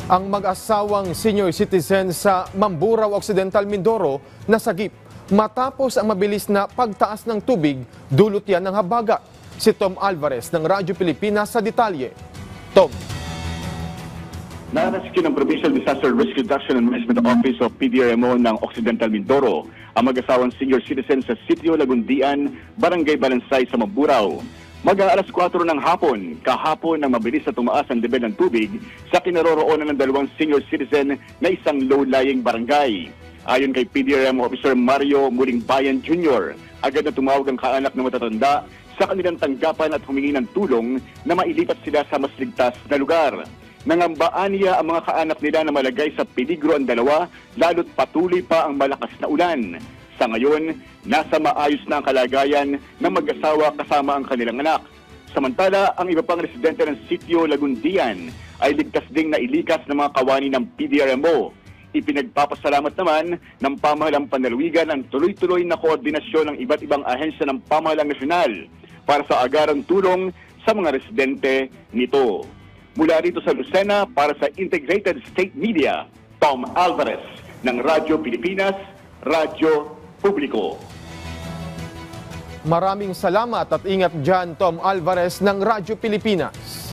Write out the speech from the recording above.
Ang mag-asawang senior citizen sa Mamburao Occidental, Mindoro nasagip matapos ang mabilis na pagtaas ng tubig, dulot yan ng habagat. Si Tom Alvarez ng Radyo Pilipinas sa detalye. Tom. Narescue ng Provincial Disaster Risk Reduction and Management Office of PDRMO ng Occidental Mindoro ang mag-asawang senior citizen sa Sitio Lagundian, Barangay Balansay sa Mamburao. Mag-aalas 4 ng hapon, kahapon nang mabilis na tumaas ang level ng tubig sa kinaroroonan ng dalawang senior citizen na isang low-lying barangay. Ayon kay PDRM Officer Mario Muling Bayan Jr., agad na tumawag ang kaanak ng matatanda sa kanilang tanggapan at humingi ng tulong na mailipat sila sa mas ligtas na lugar. Nangambaan niya ang mga kaanak nila na malagay sa peligro ang dalawa, lalo't patuloy pa ang malakas na ulan. Sa ngayon, nasa maayos na ang kalagayan ng mag-asawa kasama ang kanilang anak. Samantala, ang iba pang residente ng Sitio Lagundian ay ligtas ding nailikas ng mga kawani ng PDRMO. Ipinagpapasalamat naman ng pamahalang panlalawigan ang tuloy-tuloy na koordinasyon ng iba't ibang ahensya ng pamahalang nasyonal para sa agarang tulong sa mga residente nito. Mula rito sa Lucena para sa Integrated State Media, Tom Alvarez ng Radyo Pilipinas, Radyo Publiko. Maraming salamat at ingat dyan, Tom Alvarez ng Radyo Pilipinas.